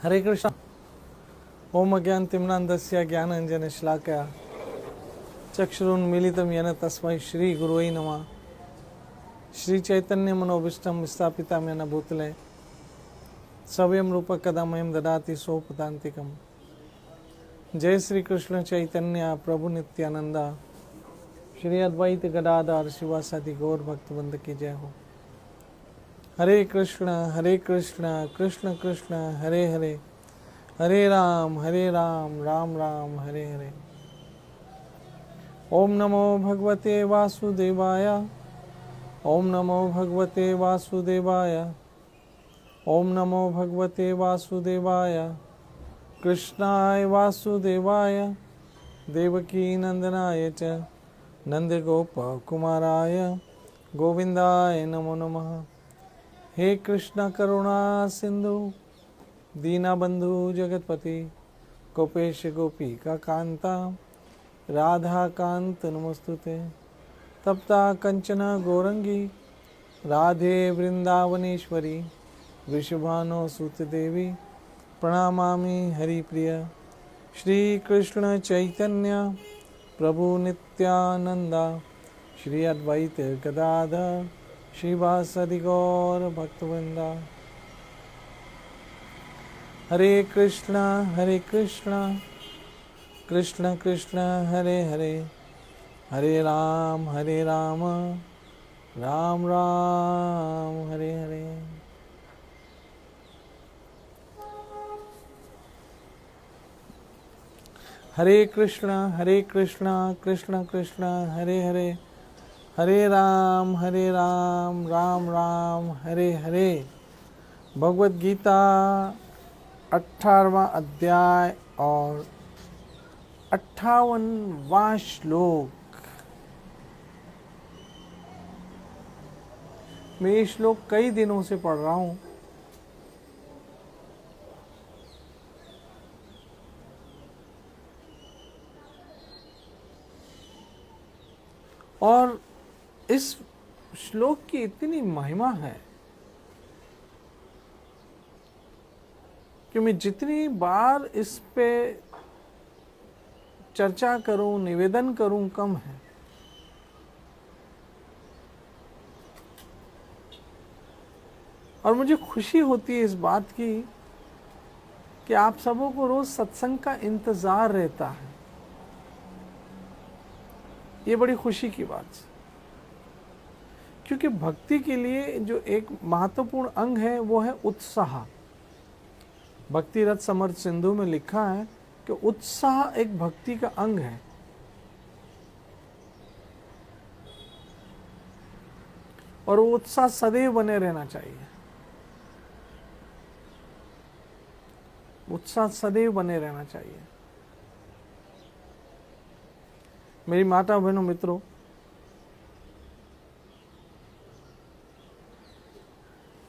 हरे कृष्ण। ओम अज्ञानतिम्नान्धस्य ज्ञानाञ्जनशलाकया चक्षुरुन्मीलितं येन तस्मै श्रीगुरुवे नमः। श्रीचैतन्यमनोभीष्टं स्थापितं येन भूतले स्वयं रूपः कदा मह्यं ददाति सोपदान्तिकम्। जय श्री कृष्ण चैतन्य प्रभु नित्यानंद श्री अद्वैत गदाधर शिवासादि गौर भक्तवृंद की जय हो। हरे कृष्ण कृष्ण कृष्ण हरे हरे, हरे राम राम राम हरे हरे। ओम नमो भगवते वासुदेवाय, ओम नमो भगवते वासुदेवाय, ओम नमो भगवते वासुदेवाय। कृष्णाय वासुदेवाय देवकी नंदनाय च नंदगोपकुमाराय गोविंदाय नमो नमः। हे कृष्ण करुणा सिंधु दीनबंधु जगतपति गोपेश गोपिका कांता राधा कांत नमोस्तुते। तप्ता कंचन गौरंगी राधे वृंदावनेश्वरी वृषभानो सुत देवी प्रणामामि हरिप्रिय। श्री कृष्ण चैतन्य प्रभु नित्यानंदा श्री अद्वैत गदाधर श्रीवासदि गौर भक्तवृंदा। हरे कृष्ण कृष्ण कृष्ण हरे हरे, हरे राम राम राम हरे हरे। हरे कृष्ण कृष्ण कृष्ण हरे हरे, हरे राम राम राम हरे हरे। भगवत गीता 18वां अध्याय और 58वां श्लोक। मैं ये श्लोक कई दिनों से पढ़ रहा हूं। और इस श्लोक की इतनी महिमा है कि मैं जितनी बार इस पे चर्चा करूं, निवेदन करूं, कम है। और मुझे खुशी होती है इस बात की कि आप सबों को रोज सत्संग का इंतजार रहता है। ये बड़ी खुशी की बात है, क्योंकि भक्ति के लिए जो एक महत्वपूर्ण अंग है वो है उत्साह। भक्ति रथ समर्थ सिंधु में लिखा है कि उत्साह एक भक्ति का अंग है। और वो उत्साह सदैव बने रहना चाहिए। उत्साह सदैव बने रहना चाहिए। मेरी माता बहनों मित्रों,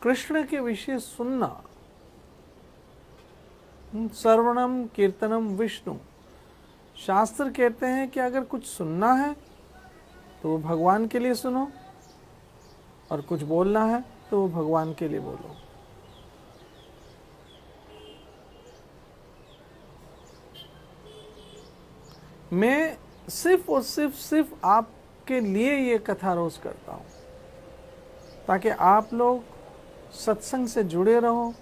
कृष्ण के विषय सुनना, श्रवणम कीर्तनम विष्णु। शास्त्र कहते हैं कि अगर कुछ सुनना है तो वो भगवान के लिए सुनो, और कुछ बोलना है तो वो भगवान के लिए बोलो। मैं सिर्फ और सिर्फ आपके लिए ये कथा रोज करता हूं, ताकि आप लोग सत्संग से जुड़े रहो,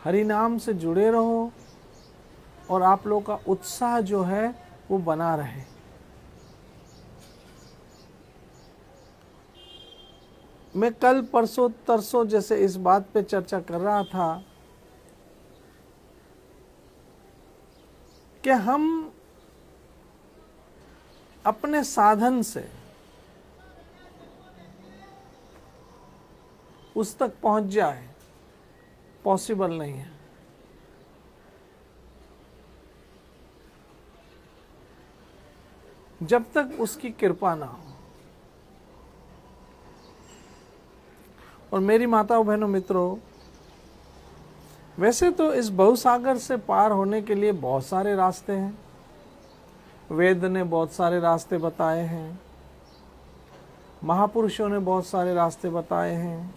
हरि नाम से जुड़े रहो, और आप लोग का उत्साह जो है वो बना रहे। मैं कल परसों तरसों जैसे इस बात पे चर्चा कर रहा था कि हम अपने साधन से उस तक पहुंच जाए, पॉसिबल नहीं है। जब तक उसकी कृपा ना हो। और मेरी माताओं बहनों मित्रों, वैसे तो इस बहुसागर से पार होने के लिए बहुत सारे रास्ते हैं। वेद ने बहुत सारे रास्ते बताए हैं, महापुरुषों ने बहुत सारे रास्ते बताए हैं।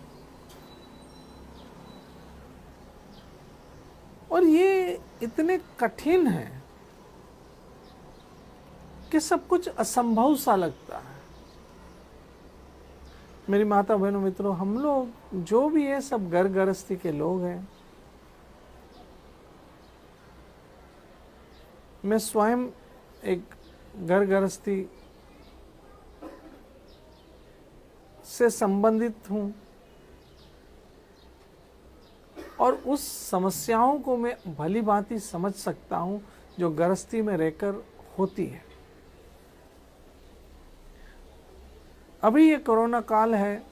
और ये इतने कठिन है कि सब कुछ असंभव सा लगता है। मेरी माता बहनों मित्रों, हम लोग जो भी है सब घर गृहस्थी के लोग हैं। मैं स्वयं एक घर गृहस्थी से संबंधित हूं और उस समस्याओं को मैं भली भांति समझ सकता हूं जो गृहस्थी में रहकर होती है। अभी ये कोरोना काल है,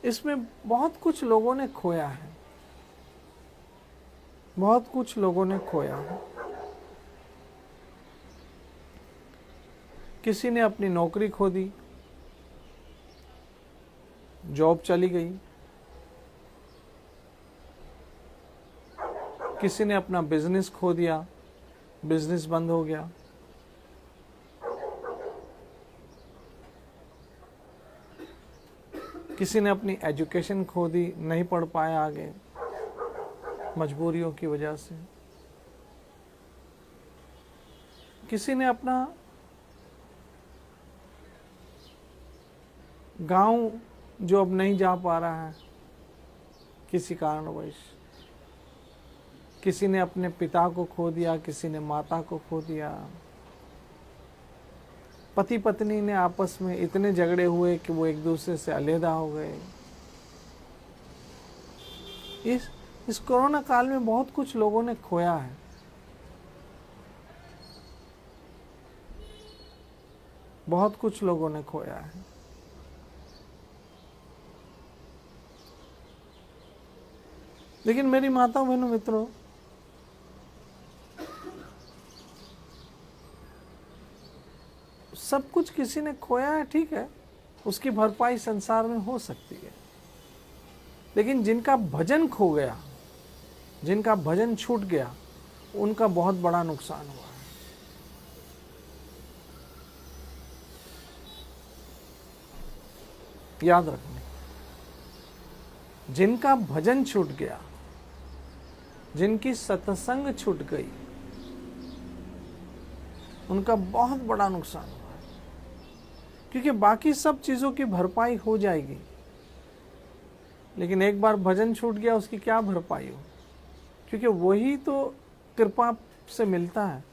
इसमें बहुत कुछ लोगों ने खोया है, बहुत कुछ लोगों ने खोया है। किसी ने अपनी नौकरी खो दी, जॉब चली गई। किसी ने अपना बिजनेस खो दिया, बिजनेस बंद हो गया। किसी ने अपनी एजुकेशन खो दी, नहीं पढ़ पाया आगे मजबूरियों की वजह से। किसी ने अपना गांव जो अब नहीं जा पा रहा है किसी कारणवश, किसी ने अपने पिता को खो दिया, किसी ने माता को खो दिया। पति पत्नी ने आपस में इतने झगड़े हुए कि वो एक दूसरे से अलहदा हो गए। इस कोरोना काल में बहुत कुछ लोगों ने खोया है। बहुत कुछ लोगों ने खोया है। लेकिन मेरी माता बहनों मित्रों, सब कुछ किसी ने खोया है, ठीक है, उसकी भरपाई संसार में हो सकती है। लेकिन जिनका भजन खो गया, जिनका भजन छूट गया, उनका बहुत बड़ा नुकसान हुआ है। याद रखना, जिनका भजन छूट गया, जिनकी सत्संग छूट गई, उनका बहुत बड़ा नुकसान हुआ है। क्योंकि बाकी सब चीजों की भरपाई हो जाएगी, लेकिन एक बार भजन छूट गया, उसकी क्या भरपाई हो? क्योंकि वही तो कृपा से मिलता है।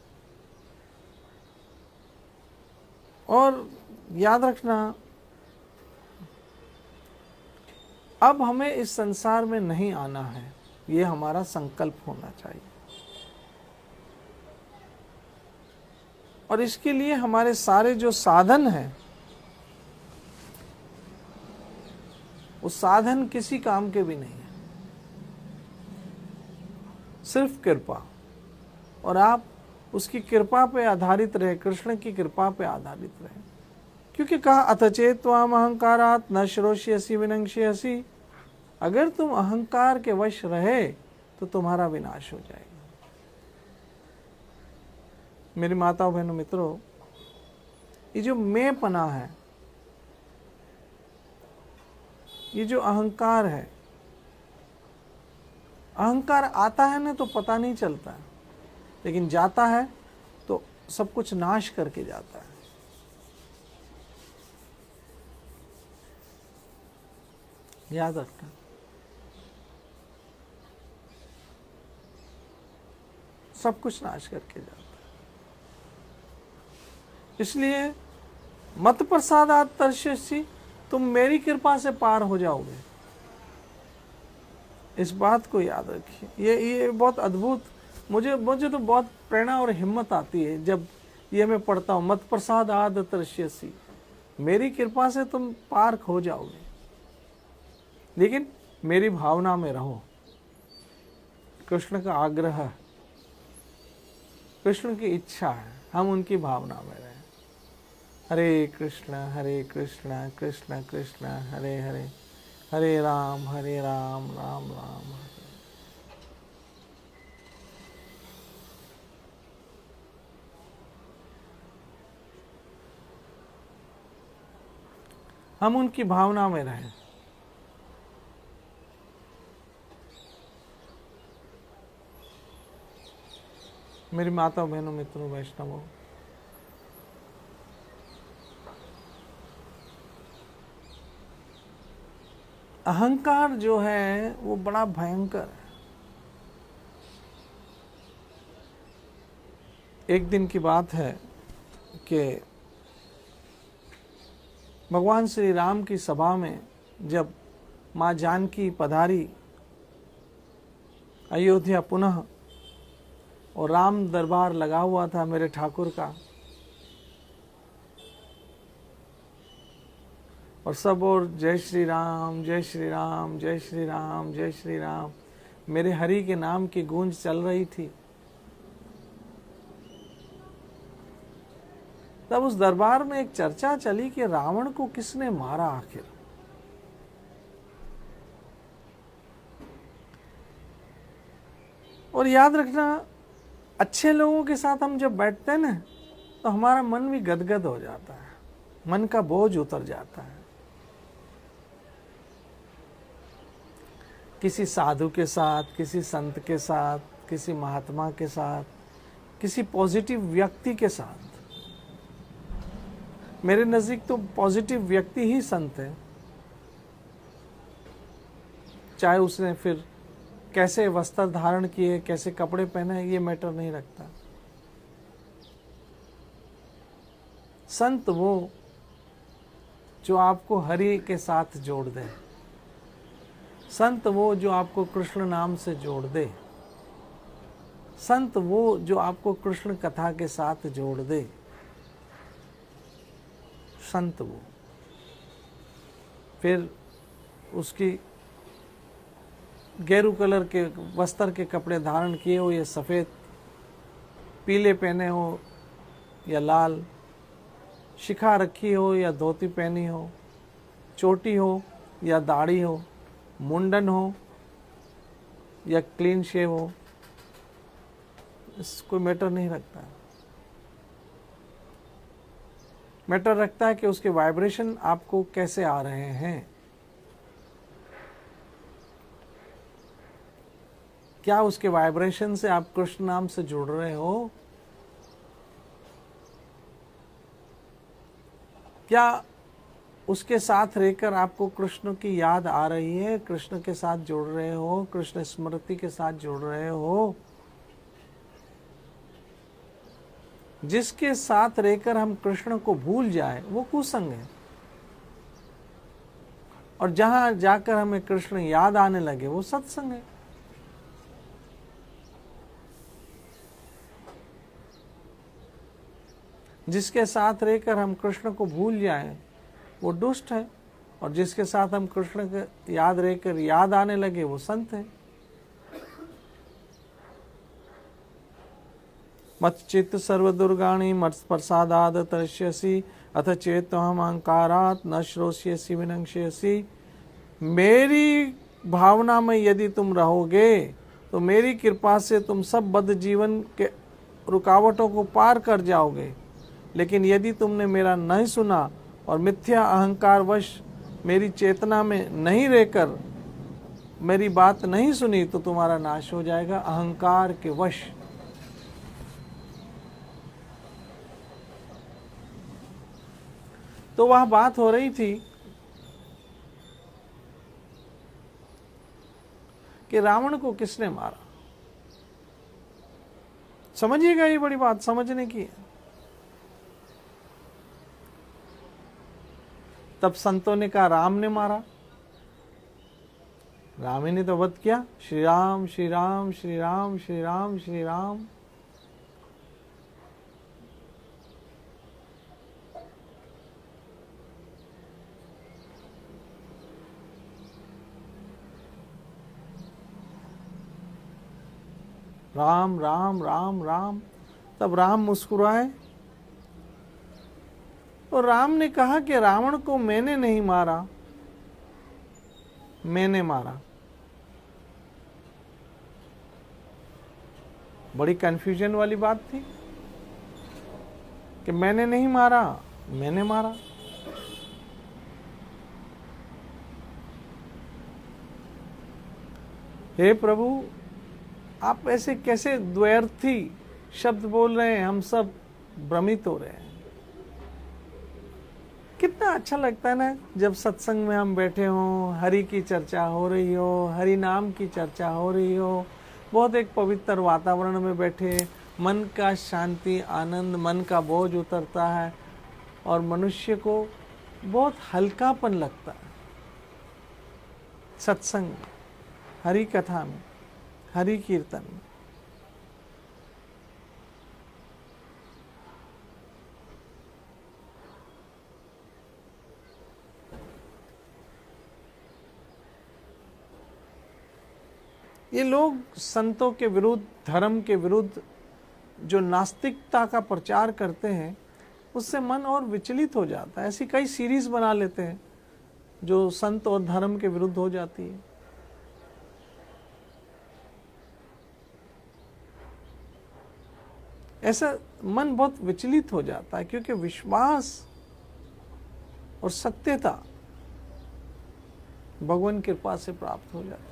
और याद रखना, अब हमें इस संसार में नहीं आना है, ये हमारा संकल्प होना चाहिए। और इसके लिए हमारे सारे जो साधन हैं, वो साधन किसी काम के भी नहीं है, सिर्फ कृपा। और आप उसकी कृपा पे आधारित रहे, कृष्ण की कृपा पे आधारित रहे। क्योंकि कहा अथचेत्वाम अहंकारात् न श्रोष्यसि विनश्यसि, अगर तुम अहंकार के वश रहे तो तुम्हारा विनाश हो जाएगा। मेरी माताओं बहनों मित्रों, ये जो मैं पना है, ये जो अहंकार है, अहंकार आता है ना तो पता नहीं चलता है, लेकिन जाता है तो सब कुछ नाश करके जाता है। याद रखना, सब कुछ नाश करके जाता है। इसलिए मत प्रसादात् तर्ष्यसि, तुम मेरी कृपा से पार हो जाओगे। इस बात को याद रखिए। ये बहुत अद्भुत, मुझे तो बहुत प्रेरणा और हिम्मत आती है जब ये मैं पढ़ता हूँ, मत प्रसादात् तर्ष्यसि, मेरी कृपा से तुम पार हो जाओगे, लेकिन मेरी भावना में रहो। कृष्ण का आग्रह है, कृष्ण की इच्छा है, हम उनकी भावना में रहें। हरे कृष्ण कृष्ण कृष्ण हरे हरे, हरे राम राम राम हरे। हम उनकी भावना में रहें। मेरी माता बहनों, मित्रों, वैष्णवों, अहंकार जो है वो बड़ा भयंकर है। एक दिन की बात है कि भगवान श्री राम की सभा में जब माँ जानकी पधारी अयोध्या पुनः, और राम दरबार लगा हुआ था मेरे ठाकुर का, और सब और जय श्री राम, जय श्री राम, जय श्री राम, जय श्री राम, मेरे हरि के नाम की गूंज चल रही थी। तब उस दरबार में एक चर्चा चली कि रावण को किसने मारा आखिर। और याद रखना, अच्छे लोगों के साथ हम जब बैठते हैं ना, तो हमारा मन भी गदगद हो जाता है, मन का बोझ उतर जाता है। किसी साधु के साथ, किसी संत के साथ, किसी महात्मा के साथ, किसी पॉजिटिव व्यक्ति के साथ, मेरे नजदीक तो पॉजिटिव व्यक्ति ही संत है। चाहे उसने फिर कैसे वस्त्र धारण किए, कैसे कपड़े पहने, ये मैटर नहीं रखता। संत वो जो आपको हरि के साथ जोड़ दे, संत वो जो आपको कृष्ण नाम से जोड़ दे, संत वो जो आपको कृष्ण कथा के साथ जोड़ दे, संत वो। फिर उसकी गेरू कलर के वस्त्र के कपड़े धारण किए हो या सफ़ेद, पीले पहने हो या लाल, शिखा रखी हो या धोती पहनी हो, चोटी हो या दाढ़ी हो, मुंडन हो या क्लीन शेव हो, इसको मैटर नहीं रखता। मैटर रखता है कि उसके वाइब्रेशन आपको कैसे आ रहे हैं। क्या उसके वाइब्रेशन से आप कृष्ण नाम से जुड़ रहे हो? क्या उसके साथ रहकर आपको कृष्ण की याद आ रही है, कृष्ण के साथ जुड़ रहे हो, कृष्ण स्मृति के साथ जुड़ रहे हो? जिसके साथ रहकर हम कृष्ण को भूल जाए वो कुसंग है, और जहां जाकर हमें कृष्ण याद आने लगे वो सत्संग है। जिसके साथ रहकर हम कृष्ण को भूल जाएं वो दुष्ट है, और जिसके साथ हम कृष्ण के याद रहकर याद आने लगे वो संत है। मत चित्त सर्वदुर्गाणि मत प्रसादाद तरिष्यसि अथ चेत्तहम अहंकारात् न श्रोष्यसि विनश्यसि। मेरी भावना में यदि तुम रहोगे तो मेरी कृपा से तुम सब बद्ध जीवन के रुकावटों को पार कर जाओगे। लेकिन यदि तुमने मेरा नहीं सुना और मिथ्या अहंकार वश मेरी चेतना में नहीं रहकर मेरी बात नहीं सुनी तो तुम्हारा नाश हो जाएगा अहंकार के वश। तो वह बात हो रही थी कि रावण को किसने मारा। समझिएगा, ये बड़ी बात समझने की है। तब संतों ने कहा राम ने मारा। राम ही ने तो वध किया। श्री राम श्री राम श्री राम श्री राम श्री राम। राम राम राम राम। तब राम मुस्कुराए और राम ने कहा कि रावण को मैंने नहीं मारा, मैंने मारा। बड़ी कंफ्यूजन वाली बात थी कि मैंने नहीं मारा, मैंने मारा। हे प्रभु, आप ऐसे कैसे द्वैर्थी शब्द बोल रहे हैं, हम सब भ्रमित हो रहे हैं। कितना अच्छा लगता है ना जब सत्संग में हम बैठे हों, हरि की चर्चा हो रही हो, हरि नाम की चर्चा हो रही हो, बहुत एक पवित्र वातावरण में बैठे, मन का शांति, आनंद, मन का बोझ उतरता है और मनुष्य को बहुत हल्कापन लगता है। सत्संग में, हरि कथा में, हरि कीर्तन में। ये लोग संतों के विरुद्ध, धर्म के विरुद्ध जो नास्तिकता का प्रचार करते हैं, उससे मन और विचलित हो जाता है। ऐसी कई सीरीज बना लेते हैं जो संत और धर्म के विरुद्ध हो जाती है। ऐसा मन बहुत विचलित हो जाता है, क्योंकि विश्वास और सत्यता भगवान कृपा से प्राप्त हो जाती है।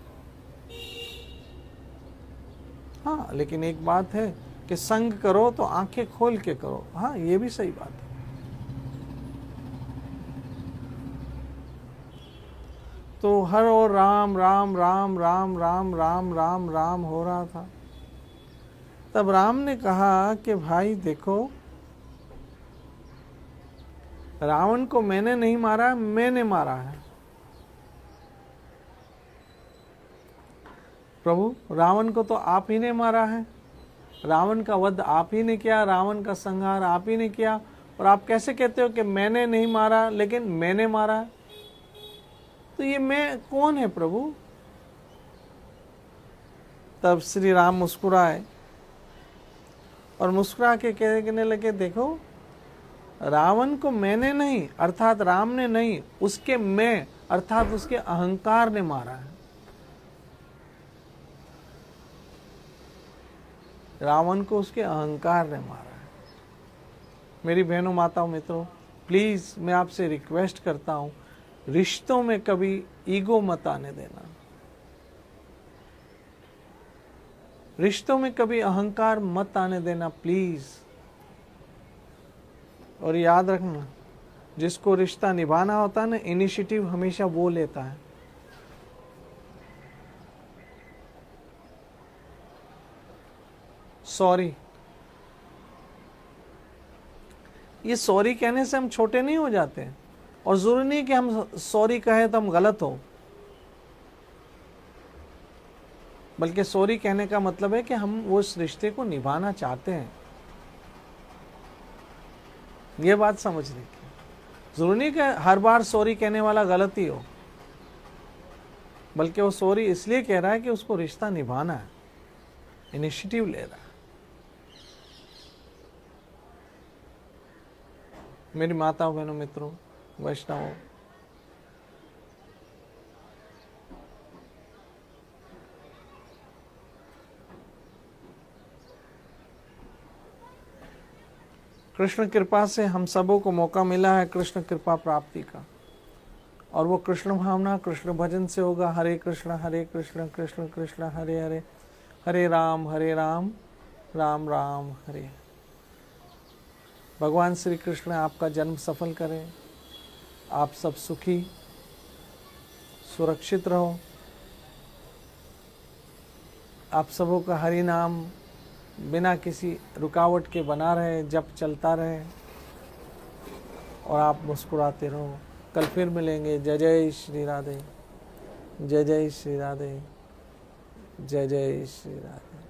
हाँ, लेकिन एक बात है कि संग करो तो आंखें खोल के करो। हाँ, ये भी सही बात है। तो हर और राम राम राम राम राम राम राम राम हो रहा था। तब राम ने कहा कि भाई देखो, रावण को मैंने नहीं मारा, मैंने मारा है। प्रभु, रावण को तो आप ही ने मारा है, रावण का वध आप ही ने किया, रावण का संहार आप ही ने किया, और आप कैसे कहते हो कि मैंने नहीं मारा लेकिन मैंने मारा? तो ये मैं कौन है प्रभु? तब श्री राम मुस्कुराए और मुस्कुरा के कहने लगे, देखो, रावण को मैंने नहीं अर्थात राम ने नहीं, उसके मैं अर्थात उसके अहंकार ने मारा है। रावण को उसके अहंकार ने मारा है। मेरी बहनों, माताओं, मित्रों, प्लीज मैं आपसे रिक्वेस्ट करता हूं, रिश्तों में कभी ईगो मत आने देना, रिश्तों में कभी अहंकार मत आने देना प्लीज। और याद रखना, जिसको रिश्ता निभाना होता है ना, इनिशिएटिव हमेशा वो लेता है। सॉरी, ये सॉरी कहने से हम छोटे नहीं हो जाते, और जरूरी नहीं कि हम सॉरी कहें तो हम गलत हो, बल्कि सॉरी कहने का मतलब है कि हम उस रिश्ते को निभाना चाहते हैं। ये बात समझने की जरूरी नहीं कि हर बार सॉरी कहने वाला गलत ही हो, बल्कि वो सॉरी इसलिए कह रहा है कि उसको रिश्ता निभाना है, इनिशिएटिव ले रहा है। मेरी माताओं, बहनों, मित्रों, वैष्णवों, कृष्ण कृपा से हम सबों को मौका मिला है कृष्ण कृपा प्राप्ति का, और वो कृष्ण भावना कृष्ण भजन से होगा। हरे कृष्ण कृष्ण कृष्ण हरे हरे, हरे राम राम राम हरे। भगवान श्री कृष्ण आपका जन्म सफल करें, आप सब सुखी सुरक्षित रहो, आप सबों का हरि नाम बिना किसी रुकावट के बना रहे, जप चलता रहे, और आप मुस्कुराते रहो। कल फिर मिलेंगे। जय जय श्री राधे, जय जय श्री राधे, जय जय श्री राधे।